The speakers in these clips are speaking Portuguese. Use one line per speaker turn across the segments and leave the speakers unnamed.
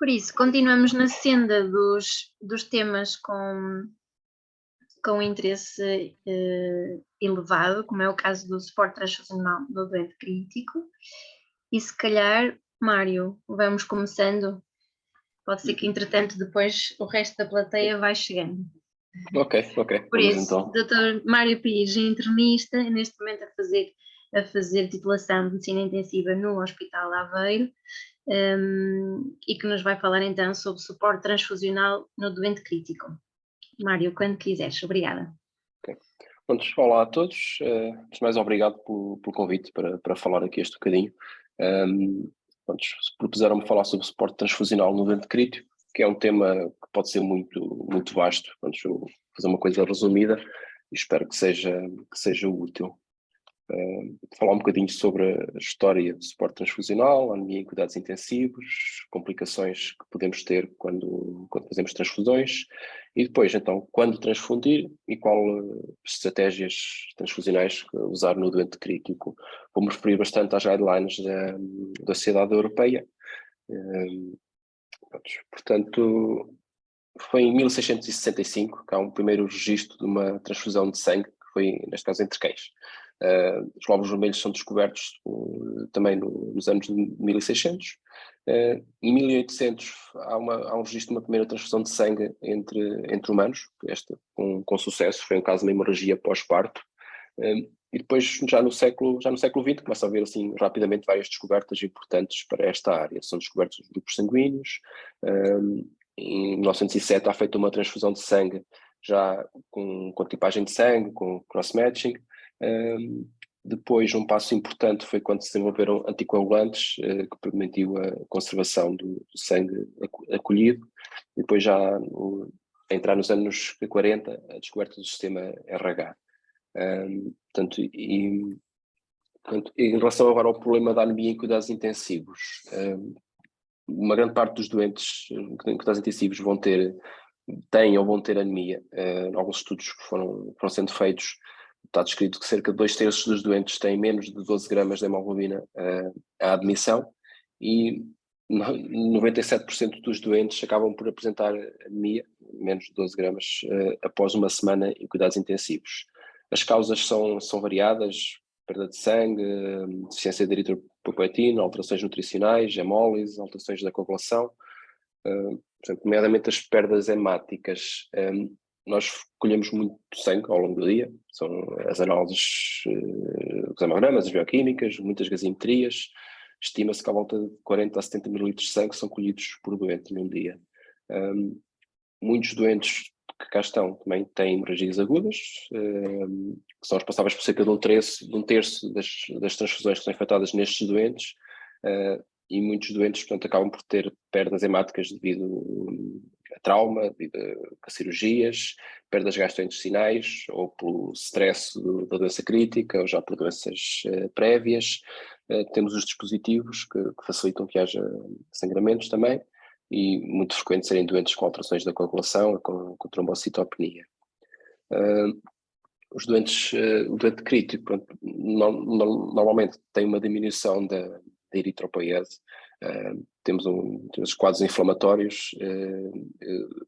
Por isso, continuamos na senda dos temas com interesse elevado, como é o caso do suporte transfusional do doente crítico. E se calhar, Mário, vamos começando. Pode ser que, entretanto, depois o resto da plateia vai chegando.
Ok,
Por
vamos
isso,
então.
Dr. Mário Pires, internista, neste momento a fazer titulação de medicina intensiva no Hospital de Aveiro, e que nos vai falar então sobre suporte transfusional no doente crítico. Mário, quando quiseres. Obrigada.
Okay. Pronto, olá a todos. Antes de mais, obrigado pelo convite para falar aqui este bocadinho. Propuseram-me falar sobre suporte transfusional no doente crítico, que é um tema que pode ser muito vasto. Pronto, vou fazer uma coisa resumida e espero que seja útil. Falar um bocadinho sobre a história do suporte transfusional, anemia em cuidados intensivos, complicações que podemos ter quando fazemos transfusões e depois, então, quando transfundir e qual estratégias transfusionais usar no doente crítico. Vou-me referir bastante às guidelines da Sociedade Europeia. Portanto, foi em 1665 que há um primeiro registro de uma transfusão de sangue, que foi, neste caso, entre cães. Os glóbulos vermelhos são descobertos também nos anos de 1600. Em 1800 há um registro de uma primeira transfusão de sangue entre humanos, esta com sucesso, foi um caso de uma hemorragia pós-parto. E depois, já no século XX, começa a haver assim, rapidamente várias descobertas importantes para esta área. São descobertos os grupos sanguíneos. Em 1907 há feita uma transfusão de sangue já com tipagem de sangue, com cross-matching. Depois, um passo importante foi quando se desenvolveram anticoagulantes, que permitiu a conservação do sangue acolhido. E depois, já a entrar nos anos 40, a descoberta do sistema RH. Portanto, em relação agora ao problema da anemia em cuidados intensivos, uma grande parte dos doentes em cuidados intensivos têm ou vão ter anemia. Alguns estudos que foram sendo feitos, está descrito que cerca de 2/3 dos doentes têm menos de 12 gramas de hemoglobina à admissão e 97% dos doentes acabam por apresentar anemia, menos de 12 gramas, após uma semana em cuidados intensivos. As causas são variadas: perda de sangue, deficiência de eritropoetina, alterações nutricionais, hemólise, alterações da coagulação. Portanto, nomeadamente as perdas hemáticas. Nós colhemos muito sangue ao longo do dia, são as análises, os hemogramas, as bioquímicas, muitas gasometrias. Estima-se que à volta de 40 a 70 mililitros de sangue são colhidos por doente num dia. Muitos doentes que cá estão também têm hemorragias agudas, que são responsáveis por cerca de um terço das transfusões que são efetuadas nestes doentes, e muitos doentes, portanto, acabam por ter perdas hemáticas devido a trauma, devido a cirurgias, perdas gastrointestinais, ou pelo stress da doença crítica, ou já por doenças prévias. Temos os dispositivos que facilitam que haja sangramentos também, e muito frequente serem doentes com alterações da coagulação, com trombocitopenia. O doente crítico, pronto, normalmente tem uma diminuição da eritropoiese. Temos quadros inflamatórios,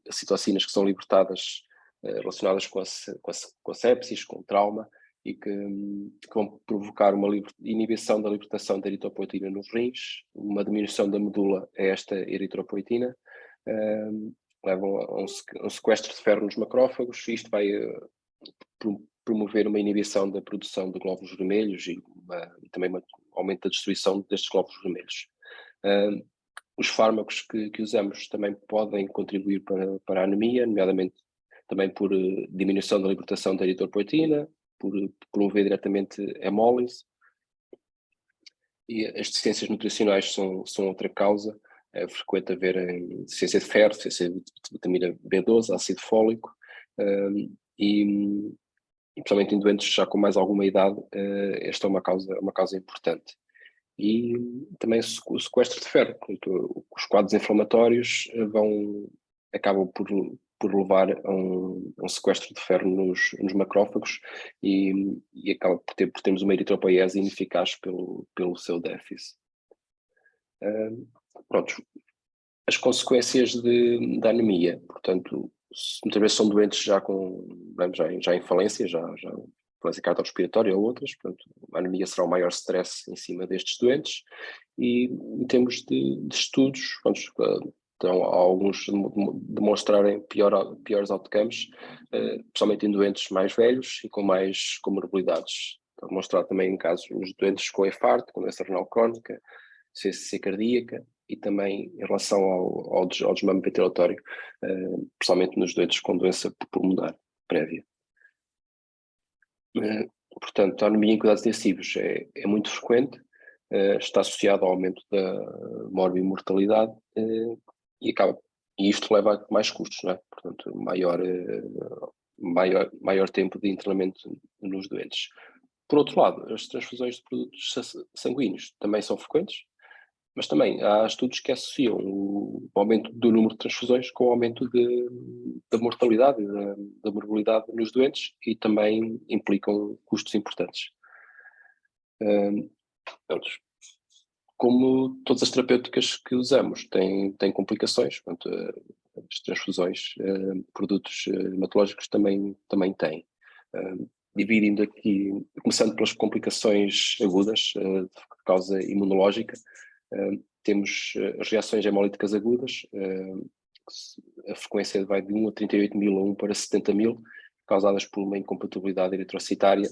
citocinas que são libertadas, relacionadas com a sepsis, com o trauma, e que vão provocar uma inibição da libertação da eritropoetina nos rins, uma diminuição da medula a esta eritropoetina, levam a um sequestro de ferro nos macrófagos, e isto vai promover uma inibição da produção de glóbulos vermelhos e também um aumento da destruição destes glóbulos vermelhos. Os fármacos que usamos também podem contribuir para a anemia, nomeadamente também por diminuição da libertação da eritropoetina, por promover diretamente hemólise. E as deficiências nutricionais são outra causa. É frequente haver deficiência de ferro, deficiência de vitamina B12, ácido fólico, e principalmente em doentes já com mais alguma idade, esta é uma causa importante. E também o sequestro de ferro. Os quadros inflamatórios acabam por levar a um sequestro de ferro nos macrófagos, e acaba por termos uma eritropoiese ineficaz pelo seu déficit. Pronto, As consequências da anemia, portanto, muitas vezes são doentes já em falência, já falência cardiorrespiratória ou outras, portanto, a anemia será o maior stress em cima destes doentes, e em termos de estudos, então, alguns demonstrarem piores outcomes, principalmente em doentes mais velhos e com mais comorbilidades. Está demonstrado também em casos nos doentes com infarto, com doença renal crónica, insuficiência cardíaca, e também em relação ao desmame ventilatório, principalmente nos doentes com doença pulmonar prévia. Portanto, a anemia em cuidados intensivos é muito frequente, está associada ao aumento da morbimortalidade, e isto leva a mais custos, não é? Portanto, maior tempo de internamento nos doentes. Por outro lado, as transfusões de produtos sanguíneos também são frequentes, mas também há estudos que associam o aumento do número de transfusões com o aumento da mortalidade e da morbilidade nos doentes, e também implicam custos importantes. Como todas as terapêuticas que usamos têm complicações, portanto, as transfusões de produtos hematológicos também têm. Dividindo aqui, começando pelas complicações agudas de causa imunológica, temos as reações hemolíticas agudas, a frequência vai de 1 a 38 mil a 1 para 70 mil, causadas por uma incompatibilidade eritrocitária,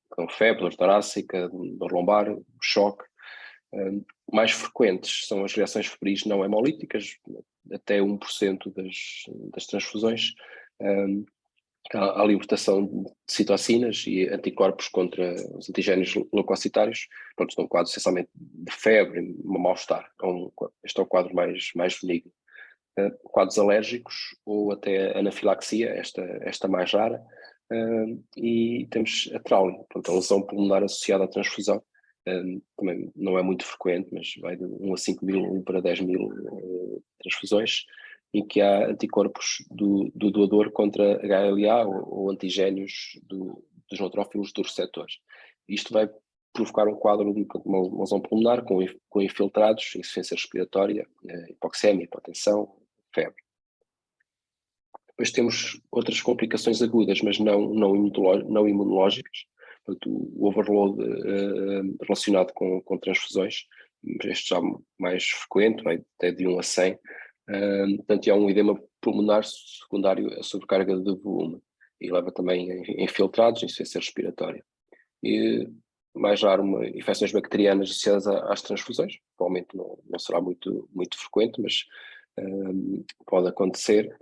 com febre, dor torácica, dor lombar, choque. Mais frequentes são as reações febris não hemolíticas, até 1% das transfusões. A libertação de citocinas e anticorpos contra os antigénios leucocitários, pronto, estão quadros essencialmente de febre, mal-estar. Este é o quadro mais benigno. Quadros alérgicos ou até anafilaxia, esta mais rara, e temos a trauma, portanto, a lesão pulmonar associada à transfusão. Também não é muito frequente, mas vai de 1 a 5 mil, 1 para 10 mil transfusões, em que há anticorpos do doador contra HLA ou antigénios dos neutrófilos dos receptores. Isto vai provocar um quadro de uma lesão pulmonar com infiltrados, insuficiência respiratória, hipoxémia, hipotensão, febre. Depois temos outras complicações agudas, mas não imunológicas. Portanto, o overload relacionado com transfusões, este já mais frequente, vai até de 1 a 100. Portanto, há um edema pulmonar secundário à sobrecarga de volume, e leva também a infiltrados, insuficiência respiratória. E mais raro, infecções bacterianas associadas às transfusões. Provavelmente não será muito frequente, mas pode acontecer.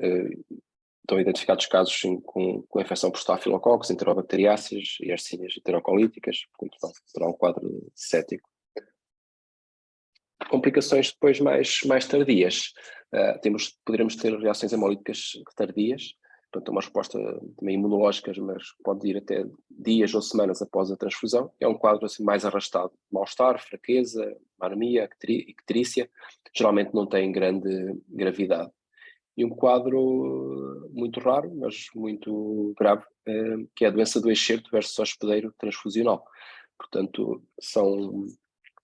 Estão identificados casos com infecção por estafilococcus, enterobacteriáceas e Yersinia enterocolíticas, portanto, será um quadro cético. Complicações depois mais tardias. Poderemos ter reações hemolíticas tardias, portanto, uma resposta também imunológica, mas pode ir até dias ou semanas após a transfusão. É um quadro assim mais arrastado, mal-estar, fraqueza, anemia, icterícia, geralmente não tem grande gravidade. E um quadro muito raro, mas muito grave, que é a doença do excerto versus hospedeiro transfusional. Portanto,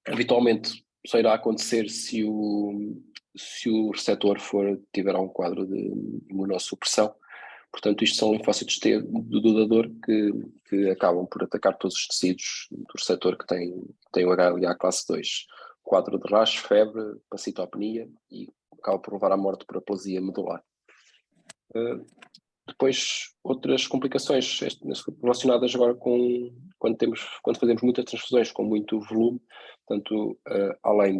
habitualmente só irá acontecer se o receptor tiver um quadro de imunossupressão. Portanto, isto são linfócitos T do doador que acabam por atacar todos os tecidos do receptor que tem o HLA classe 2. Quadro de rasho, febre, pancitopenia, e acaba por levar à morte por aplasia medular. Depois, outras complicações relacionadas agora quando fazemos muitas transfusões com muito volume, portanto, além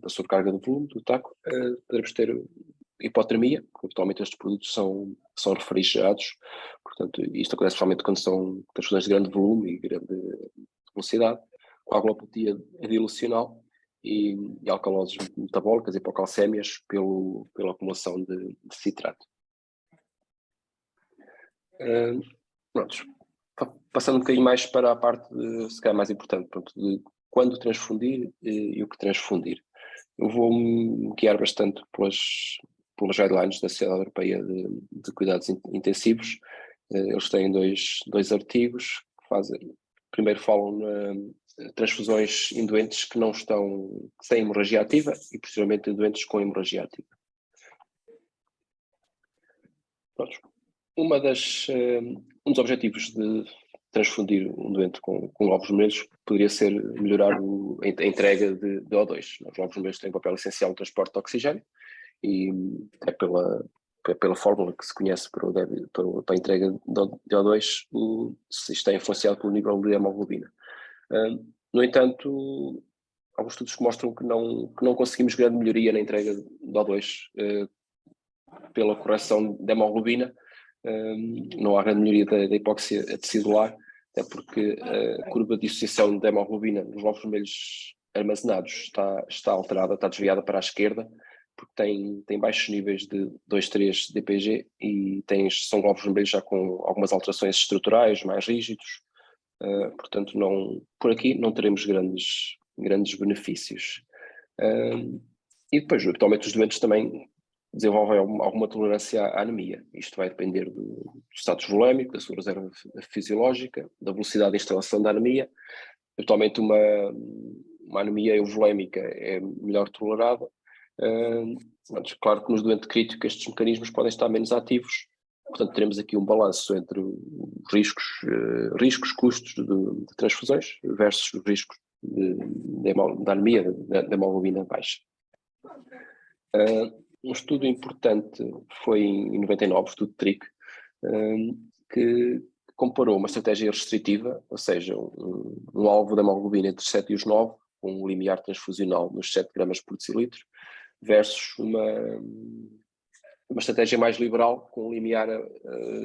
da sobrecarga de volume do taco, podemos ter hipotermia, porque habitualmente estes produtos são refrigerados, portanto, isto acontece principalmente quando são transfusões de grande volume e grande velocidade, coagulopatia dilucional e alcaloses metabólicas, hipocalcémias pela acumulação de citrato. Pronto. Passando um bocadinho mais para a parte se calhar mais importante, de quando transfundir e o que transfundir. Eu vou-me guiar bastante pelas guidelines da Sociedade Europeia de Cuidados Intensivos. Eles têm dois artigos que primeiro falam transfusões em doentes que não estão sem hemorragia ativa e posteriormente em doentes com hemorragia ativa. Pronto. Um dos objetivos de transfundir um doente com glóbulos vermelhos poderia ser melhorar a entrega de O2. Os glóbulos vermelhos têm um papel essencial no transporte de oxigênio e é pela fórmula que se conhece para a entrega de O2, isto é influenciado pelo nível de hemoglobina. No entanto, alguns estudos que mostram que não conseguimos grande melhoria na entrega de O2 pela correção da hemoglobina. Não há grande melhoria da hipóxia tecidular, até porque a curva de dissociação da hemoglobina nos glóbulos vermelhos armazenados está alterada, está desviada para a esquerda, porque tem baixos níveis de 2,3 DPG e são glóbulos vermelhos já com algumas alterações estruturais, mais rígidos. Portanto, por aqui não teremos grandes benefícios. E depois, habitualmente, os doentes também desenvolvem alguma tolerância à anemia. Isto vai depender do status volémico, da sua reserva fisiológica, da velocidade de instalação da anemia. Habitualmente, uma anemia euvolémica é melhor tolerada. Mas claro que nos doentes críticos estes mecanismos podem estar menos ativos. Portanto, teremos aqui um balanço entre os riscos, custos de transfusões versus os riscos da anemia, da hemoglobina baixa. Um estudo importante foi em 99, o estudo TRIC, que comparou uma estratégia restritiva, ou seja, um alvo da hemoglobina entre 7 e os 9, com um limiar transfusional nos 7 gramas por decilitro, versus uma estratégia mais liberal, com um limiar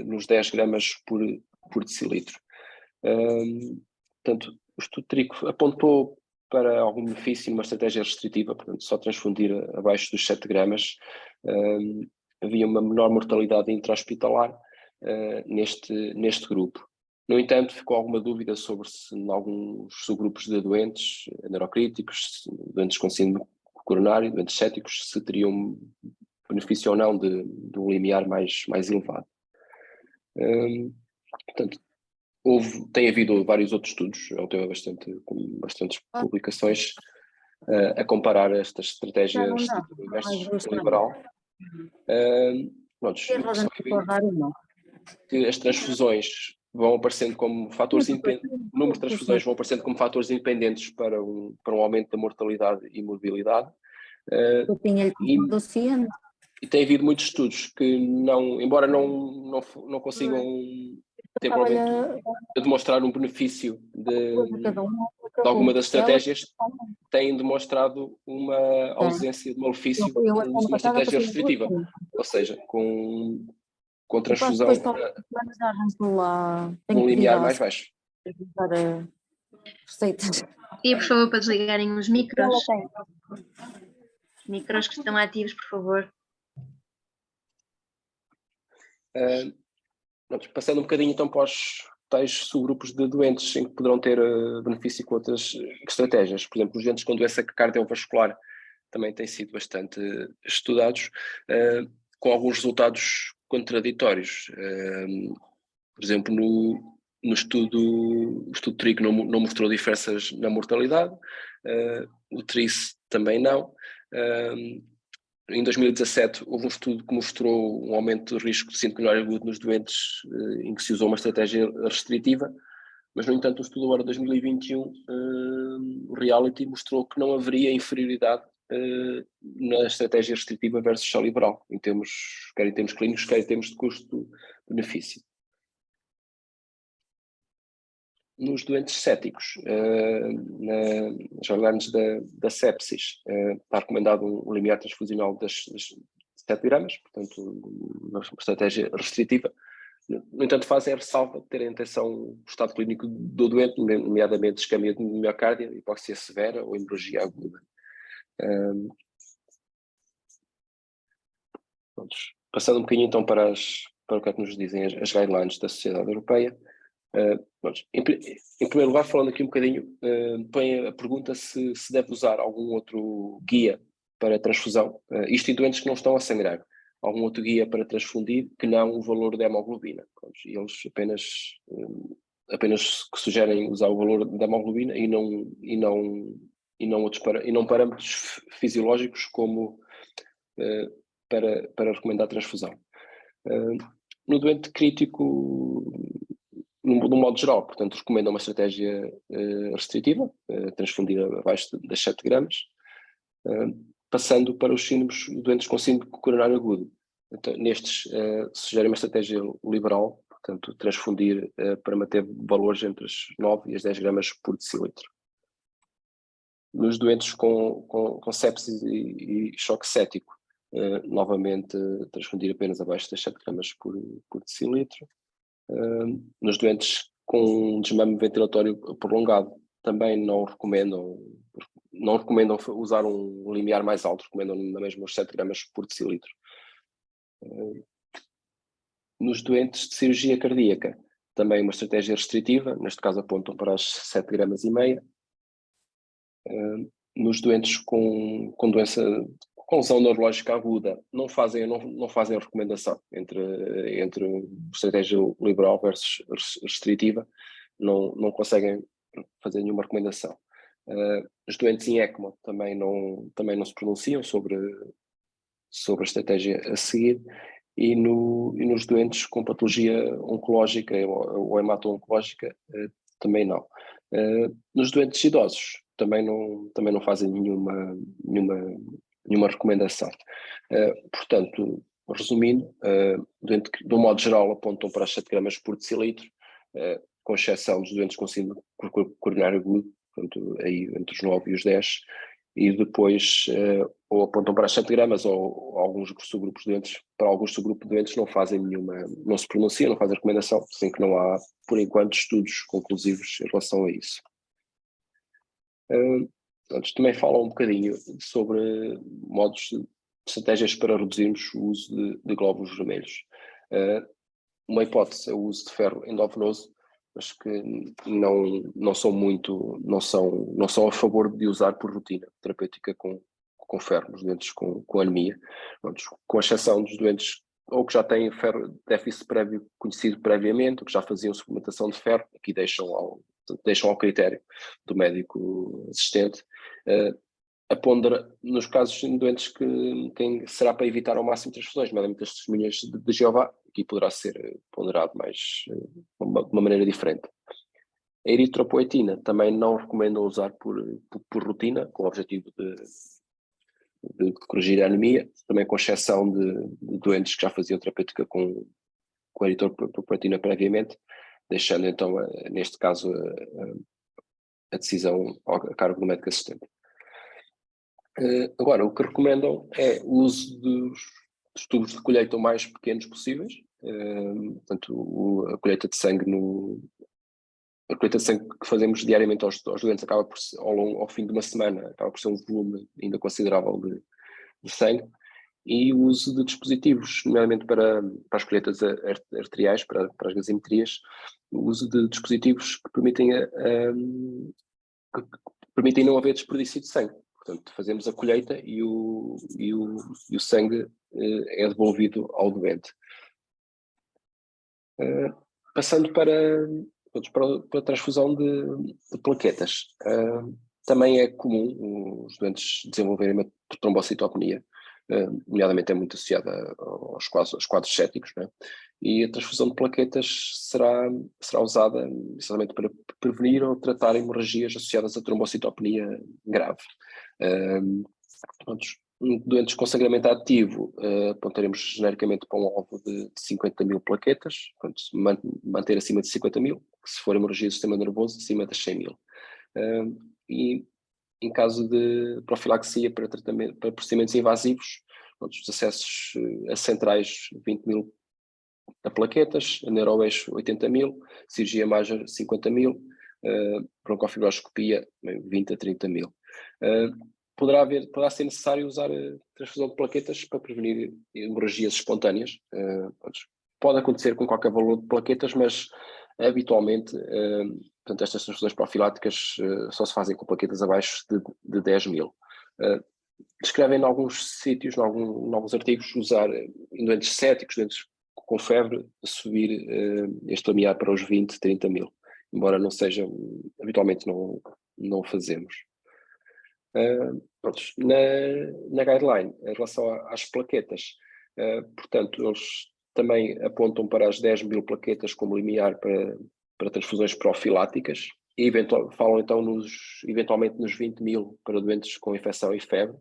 nos 10 gramas por decilitro. Portanto, o estudo TRIC apontou para algum benefício numa estratégia restritiva, portanto, só transfundir abaixo dos 7 gramas. Havia uma menor mortalidade intra-hospitalar neste grupo. No entanto, ficou alguma dúvida sobre se em alguns subgrupos de doentes neurocríticos, doentes com síndrome coronário, doentes céticos, se teriam benefício ou não de um limiar mais elevado. Portanto, tem havido vários outros estudos, é um tema com bastantes publicações, a comparar estas estratégias versus liberal. Que as transfusões vão aparecendo como fatores independentes, o número de transfusões vão aparecendo como fatores independentes para um aumento da mortalidade e morbilidade. E tem havido muitos estudos que embora não consigam temporalmente demonstrar um benefício de alguma das estratégias, têm demonstrado uma ausência de malefício de uma estratégia restritiva, ou seja, com transfusão um limiar mais baixo.
E por favor, para desligarem os micros. Micros que estão ativos, por favor.
Passando um bocadinho então para os tais subgrupos de doentes em que poderão ter benefício com outras estratégias. Por exemplo, os doentes com doença cardiovascular também têm sido bastante estudados, com alguns resultados contraditórios. Por exemplo, no estudo, o estudo TRIC não mostrou diferenças na mortalidade, o TRICE também não. Em 2017 houve um estudo que mostrou um aumento de risco de síndrome coronária agudo nos doentes em que se usou uma estratégia restritiva, mas no entanto o estudo agora de 2021, o Reality, mostrou que não haveria inferioridade na estratégia restritiva versus a liberal, quer em termos clínicos, quer em termos de custo-benefício. Nos doentes céticos, nas guidelines da sepsis, está recomendado um limiar transfusional das 7 gramas, portanto, uma estratégia restritiva. No entanto, fazem a ressalva de ter em atenção o estado clínico do doente, nomeadamente isquemia de miocárdio, hipóxia severa ou hemorragia aguda. Passando um bocadinho então para o que é que nos dizem as guidelines da Sociedade Europeia. Em primeiro lugar, falando aqui um bocadinho, põe a pergunta se deve usar algum outro guia para transfusão, isto em doentes que não estão a sangrar, algum outro guia para transfundir que não o valor da hemoglobina. E eles apenas apenas que sugerem usar o valor da hemoglobina e não parâmetros fisiológicos como para recomendar transfusão. No doente crítico, no modo geral, portanto, recomenda uma estratégia restritiva, transfundir abaixo das 7 gramas, passando para os síndromes doentes com síndrome coronário agudo. Então, nestes, sugere uma estratégia liberal, portanto, transfundir para manter valores entre as 9 e as 10 gramas por decilitro. Nos doentes com sepsis e choque séptico, novamente transfundir apenas abaixo das 7 gramas por decilitro. Nos doentes com desmame ventilatório prolongado, também não recomendam usar um limiar mais alto, recomendam na mesma os 7 gramas por decilitro. Nos doentes de cirurgia cardíaca, também uma estratégia restritiva, neste caso apontam para as 7 gramas e meia. Nos doentes com doença com lesão neurológica aguda, não fazem a recomendação entre estratégia liberal versus restritiva, não conseguem fazer nenhuma recomendação. Os doentes em ECMO também não se pronunciam sobre a estratégia a seguir, e nos doentes com patologia oncológica ou hemato-oncológica também não. Nos doentes idosos também não fazem nenhuma recomendação. Portanto, resumindo, de um modo geral apontam para as 7 gramas por decilitro, com exceção dos doentes com síndrome coronário agudo, portanto, aí entre os 9 e os 10, e depois ou apontam para as 7 gramas ou alguns subgrupos de doentes, para alguns subgrupos de doentes não se pronunciam, não fazem recomendação, sem que não há, por enquanto, estudos conclusivos em relação a isso. Antes também fala um bocadinho sobre modos de estratégias para reduzirmos o uso de glóbulos vermelhos. Uma hipótese é o uso de ferro endovenoso, mas que não são a favor de usar por rotina terapêutica com ferro nos doentes com anemia, com exceção dos doentes ou que já têm ferro déficit prévio conhecido previamente, ou que já faziam suplementação de ferro, aqui deixam ao critério do médico assistente. Nos casos de doentes que será para evitar ao máximo transfusões, nomeadamente as testemunhas de Jeová, aqui poderá ser ponderado mais de uma maneira diferente. A eritropoetina também não recomendo usar por rotina, com o objetivo de corrigir a anemia, também com exceção de doentes que já faziam terapêutica com eritropoetina previamente, deixando então, neste caso, a decisão a cargo do médico assistente. Agora, o que recomendam é o uso dos tubos de colheita o mais pequenos possíveis, portanto, a colheita de sangue que fazemos diariamente aos doentes acaba por, ao fim de uma semana, acaba por ser um volume ainda considerável de sangue, e o uso de dispositivos, nomeadamente para as colheitas arteriais, para as gasimetrias, o uso de dispositivos que permitem não haver desperdício de sangue. Portanto, fazemos a colheita e o sangue é devolvido ao doente. Passando para a transfusão de plaquetas. Também é comum os doentes desenvolverem uma trombocitopenia, nomeadamente é muito associada aos quadros céticos, né? E a transfusão de plaquetas será usada essencialmente para prevenir ou tratar hemorragias associadas à trombocitopenia grave. Doentes com sangramento ativo, apontaremos genericamente para um alvo de 50 mil plaquetas, portanto, manter acima de 50 mil, que se for hemorragia do sistema nervoso, acima das 100 mil. E em caso de profilaxia para procedimentos invasivos, os acessos a centrais 20 mil a plaquetas, a neuroeixo 80 mil, cirurgia major 50 mil, broncofibroscopia 20 a 30 mil. Poderá ser necessário usar a transfusão de plaquetas para prevenir hemorragias espontâneas. Pode acontecer com qualquer valor de plaquetas, mas habitualmente portanto, estas transfusões profiláticas só se fazem com plaquetas abaixo de 10 mil. Descrevem em alguns sítios, em alguns artigos, usar em doentes céticos, doentes com febre, subir este limiar para os 20, 30 mil. embora não seja, habitualmente não fazemos. Na guideline, em relação às plaquetas, portanto, eles também apontam para as 10.000 plaquetas como limiar para transfusões profiláticas e falam então eventualmente nos 20.000 para doentes com infecção e febre.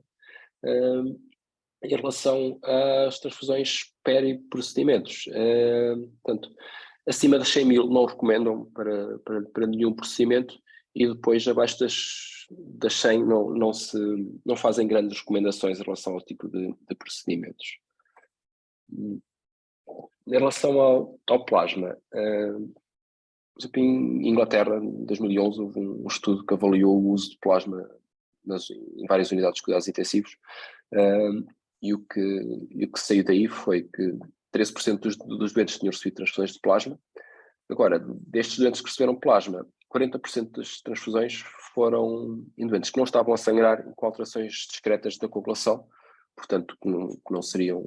Em relação às transfusões periprocedimentos, portanto, acima das 100.000 não recomendam para nenhum procedimento e depois abaixo das 100 não fazem grandes recomendações em relação ao tipo de procedimentos. Em relação ao plasma, por exemplo, em Inglaterra, em 2011, houve um estudo que avaliou o uso de plasma em várias unidades de cuidados intensivos, e o que saiu daí foi que 13% dos doentes tinham recebido transfusões de plasma. Agora, destes doentes que receberam plasma, 40% das transfusões foram em doentes que não estavam a sangrar com alterações discretas da coagulação, portanto, que não seriam,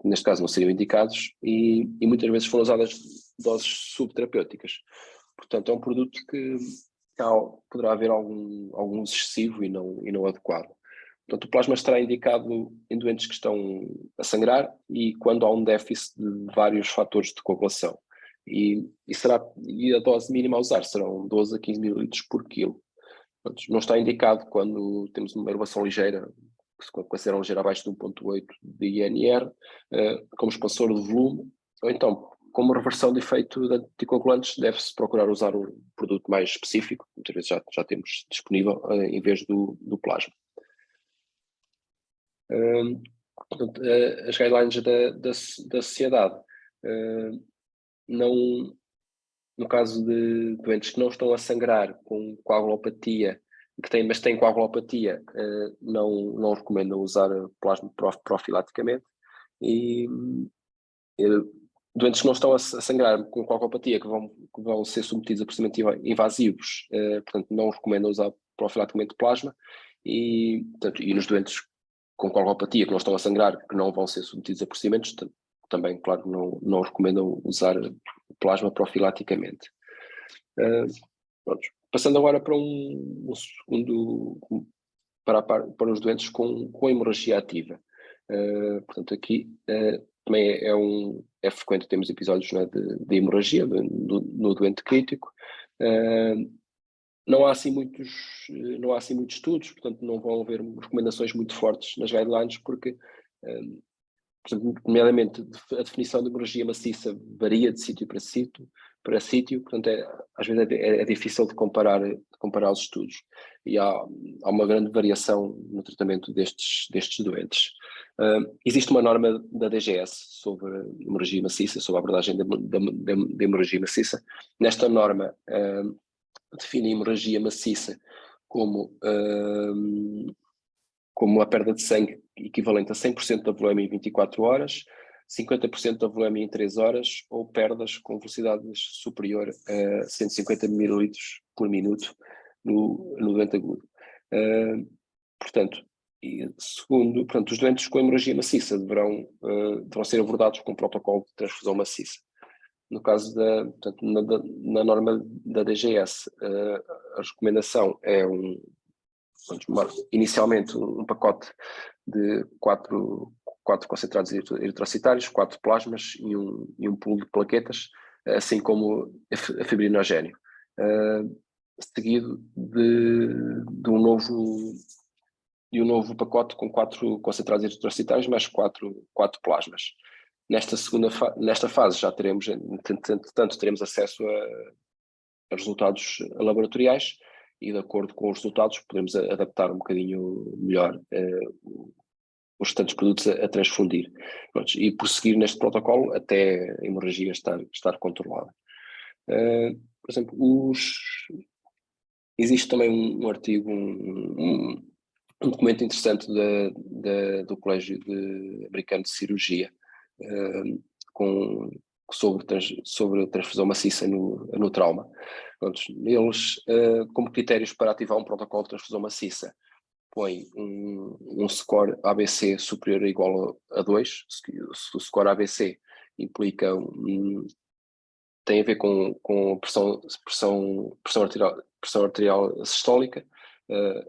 neste caso, não seriam indicados, e muitas vezes foram usadas doses subterapêuticas. Portanto, é um produto que poderá haver algum uso excessivo e não adequado. Portanto, o plasma estará indicado em doentes que estão a sangrar e quando há um déficit de vários fatores de coagulação. E a dose mínima a usar serão 12 a 15 ml por quilo. Portanto, não está indicado quando temos uma elevação ligeira, com a serum ligeira abaixo de 1,8 de INR, como expansor de volume, ou então, como reversão de efeito de anticoagulantes, deve-se procurar usar um produto mais específico, muitas vezes já temos disponível, em vez do plasma. Portanto, as guidelines da sociedade, no caso de doentes que não estão a sangrar com coagulopatia, mas têm coagulopatia, não recomendam usar plasma profilaticamente, e doentes que não estão a sangrar com coagulopatia, que vão ser submetidos a procedimentos invasivos, portanto não recomendam usar profilaticamente plasma, e nos doentes com coagulopatia que não estão a sangrar, que não vão ser submetidos a procedimentos, também, claro, não recomendam usar plasma profilaticamente. Passando agora para um segundo, para os doentes com hemorragia ativa. Portanto, aqui também é frequente termos episódios, né, de hemorragia no doente crítico. Não há assim muitos estudos, portanto não vão haver recomendações muito fortes nas guidelines, porque, por exemplo, nomeadamente a definição de hemorragia maciça varia de sítio para sítio, portanto às vezes é difícil de comparar os estudos, e há uma grande variação no tratamento destes doentes. Existe uma norma da DGS sobre hemorragia maciça, sobre a abordagem da hemorragia maciça. Nesta norma define a hemorragia maciça como a perda de sangue equivalente a 100% da volemia em 24 horas, 50% da volemia em 3 horas, ou perdas com velocidades superior a 150 ml por minuto no doente agudo. Portanto, os doentes com hemorragia maciça deverão ser abordados com um protocolo de transfusão maciça. No caso na norma da DGS, a recomendação é inicialmente um pacote de 4 concentrados eritrocitários, 4 plasmas e um pool de plaquetas, assim como a fibrinogénio, seguido de um novo pacote com 4 concentrados eritrocitários mais 4 plasmas. Nesta fase já teremos, tanto teremos acesso a resultados laboratoriais, e de acordo com os resultados podemos adaptar um bocadinho melhor os restantes produtos a transfundir. E prosseguir neste protocolo até a hemorragia estar controlada. Por exemplo, existe também um artigo, um documento interessante do Colégio Americano de Cirurgia, sobre a transfusão maciça no trauma. Eles, como critérios para ativar um protocolo de transfusão maciça, põem um score ABC superior ou igual a 2. Se o score ABC implica tem a ver com pressão arterial sistólica,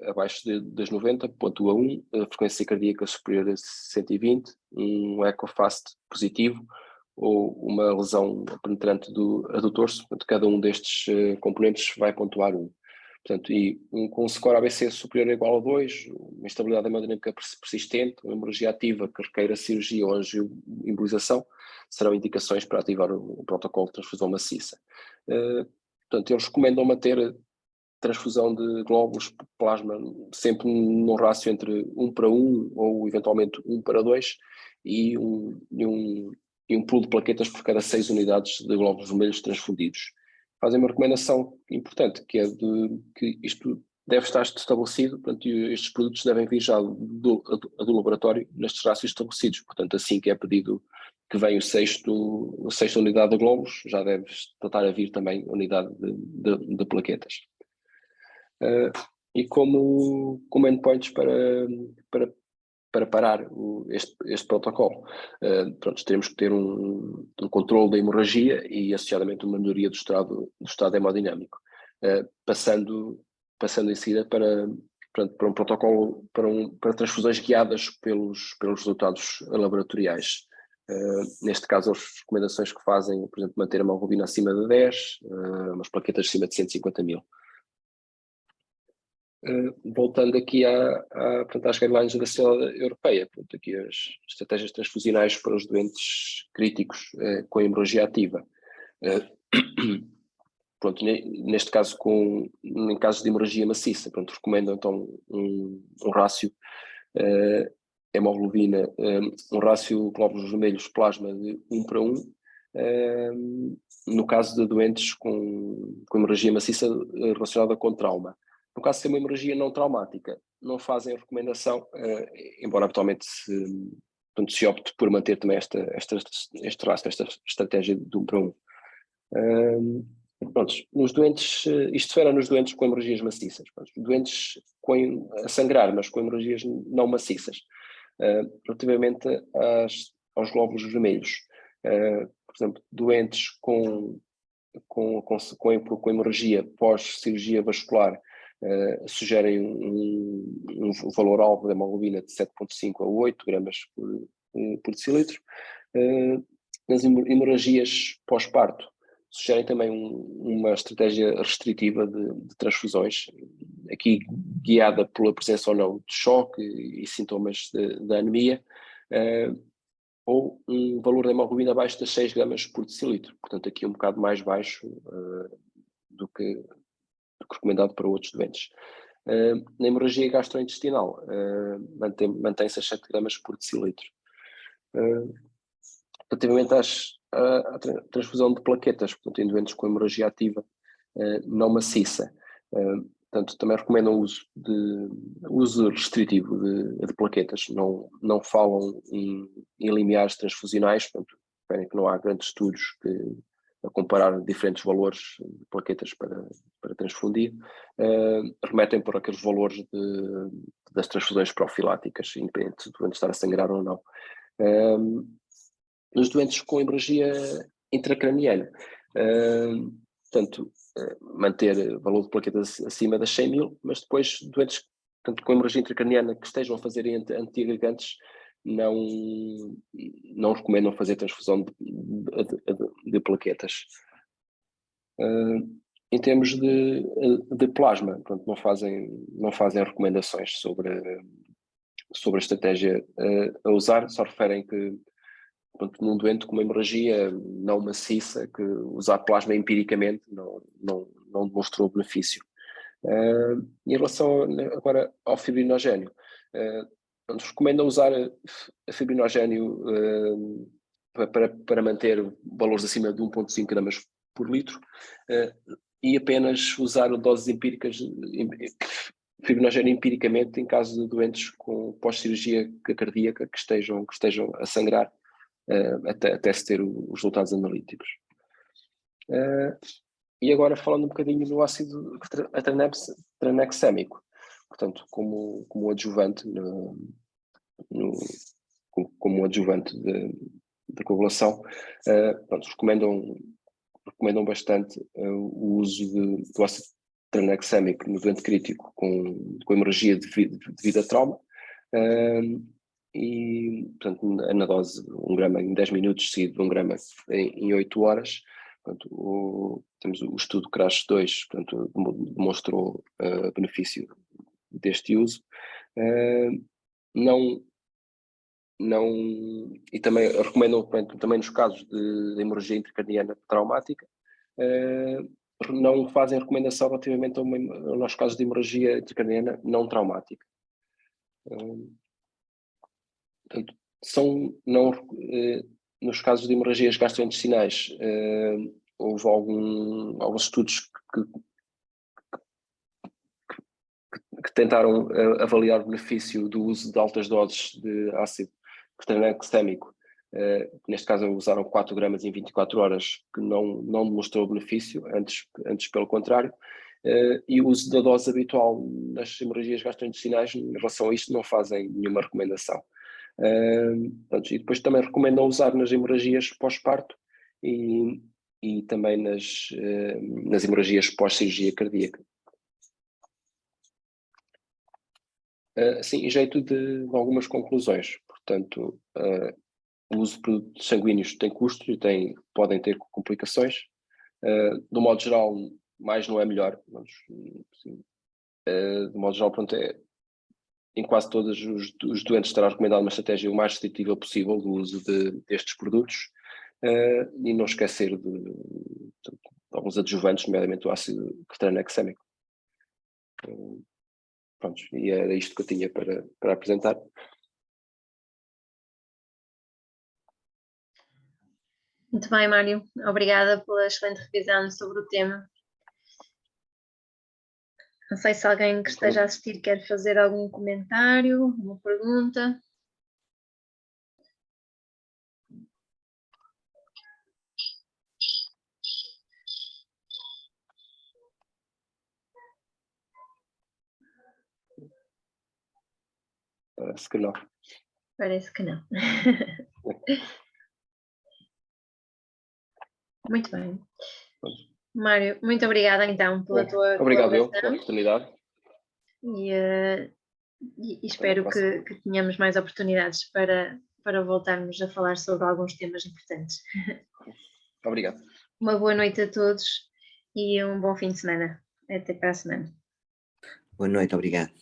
abaixo das 90, pontua 1, a frequência cardíaca superior a 120, um ecofast positivo ou uma lesão penetrante do adutor. Portanto, cada um destes componentes vai pontuar 1. Portanto, com um score ABC superior ou igual a 2, uma instabilidade hemodinâmica persistente, uma hemorragia ativa que requeira cirurgia ou angioembolização, serão indicações para ativar o protocolo de transfusão maciça. Portanto, eles recomendam manter transfusão de glóbulos plasma sempre num rácio entre 1:1 ou eventualmente 1:2 e um pool de plaquetas por cada 6 unidades de glóbulos vermelhos transfundidos. Fazem uma recomendação importante, que é que isto deve estar estabelecido, portanto, estes produtos devem vir já do laboratório nestes rácios estabelecidos. Portanto, assim que é pedido que venha a sexta unidade de glóbulos, já deve tratar a vir também a unidade de plaquetas. E como endpoints para parar este protocolo, teremos que ter um controle da hemorragia e associadamente uma melhoria do estado hemodinâmico, passando em seguida para um protocolo para transfusões guiadas pelos resultados laboratoriais. Neste caso, as recomendações que fazem, por exemplo, manter a hemoglobina acima de 10, umas plaquetas acima de 150 mil. Voltando aqui às guidelines da Sociedade Europeia, portanto, aqui as estratégias transfusionais para os doentes críticos com hemorragia ativa. Pronto, neste caso, em casos de hemorragia maciça, pronto, recomendam então um rácio hemoglobina, um rácio glóbulos vermelhos plasma de 1:1, no caso de doentes com hemorragia maciça relacionada com trauma. No caso de ser uma hemorragia não traumática, não fazem a recomendação, embora habitualmente se opte por manter também este rácio, esta estratégia de 1:1. Nos doentes, isto era nos doentes com hemorragias maciças, doentes a sangrar, mas com hemorragias não maciças. Relativamente aos glóbulos vermelhos, por exemplo, doentes com hemorragia pós-cirurgia vascular, sugerem um valor-alvo de hemoglobina de 7,5 a 8 gramas por decilitro. Nas hemorragias pós-parto, sugerem também uma estratégia restritiva de transfusões, aqui guiada pela presença ou não de choque e sintomas de anemia, ou um valor de hemoglobina abaixo das 6 gramas por decilitro, portanto aqui um bocado mais baixo do que recomendado para outros doentes. Na hemorragia gastrointestinal, mantém-se a 7 gramas por decilitro. Relativamente à transfusão de plaquetas, portanto, em doentes com hemorragia ativa não maciça, portanto, também recomendam o uso restritivo de plaquetas. Não falam em limiares transfusionais, portanto, esperem que não há grandes estudos a comparar diferentes valores de plaquetas para transfundir. Remetem por aqueles valores das transfusões profiláticas, independente do doente estar a sangrar ou não. Nos doentes com hemorragia intracraniana, portanto, manter valor de plaquetas acima das 100 mil, mas depois doentes com hemorragia intracraniana que estejam a fazer antiagregantes não recomendam fazer transfusão de plaquetas. Em termos de plasma, portanto, não fazem recomendações sobre a estratégia a usar, só referem que, portanto, num doente com uma hemorragia não maciça, que usar plasma empiricamente não demonstrou benefício. Em relação agora ao fibrinogénio, recomendam usar a fibrinogénio para manter valores acima de 1,5 gramas por litro e apenas usar doses empíricas, fibrinogénio empiricamente em caso de doentes com pós-cirurgia cardíaca que estejam a sangrar até se ter os resultados analíticos. E agora falando um bocadinho do ácido tranexâmico, portanto, como adjuvante como adjuvante da coagulação, recomendam recomendam bastante o uso do ácido tranexâmico no doente crítico com hemorragia devido a trauma. E, portanto, na dose 1 grama em 10 minutos, seguido de 1 grama em 8 horas. Portanto, temos o estudo CRASH-2, portanto, demonstrou benefício deste uso. E também recomendam, também nos casos de hemorragia intracraniana traumática, não fazem recomendação relativamente aos casos de hemorragia intracraniana não traumática. Portanto, nos casos de hemorragias gastrointestinais, houve alguns estudos que tentaram avaliar o benefício do uso de altas doses de ácido tranexâmico. Neste caso usaram 4 gramas em 24 horas, que não demonstrou benefício, antes pelo contrário. E o uso da dose habitual nas hemorragias gastrointestinais, em relação a isto, não fazem nenhuma recomendação. E depois também recomendam usar nas hemorragias pós-parto e também nas hemorragias pós-cirurgia cardíaca. Sim, em jeito de algumas conclusões. Portanto, o uso de produtos sanguíneos tem custos e podem ter complicações. Do modo geral, mais não é melhor. Mas, do modo geral, pronto, em quase todos os doentes estará recomendada uma estratégia o mais restritiva possível do uso destes produtos, e não esquecer de alguns adjuvantes, nomeadamente o ácido tranexâmico. Pronto, e era isto que eu tinha para apresentar.
Muito bem, Mário. Obrigada pela excelente revisão sobre o tema. Não sei se alguém que esteja a assistir quer fazer algum comentário, uma pergunta.
Parece que não.
Parece que não. Muito bem. Mário, muito obrigada então pela tua
Obrigado
colaboração.
pela oportunidade.
E espero que tenhamos mais oportunidades para voltarmos a falar sobre alguns temas importantes.
Obrigado.
Uma boa noite a todos e um bom fim de semana. Até para a semana.
Boa noite, obrigado.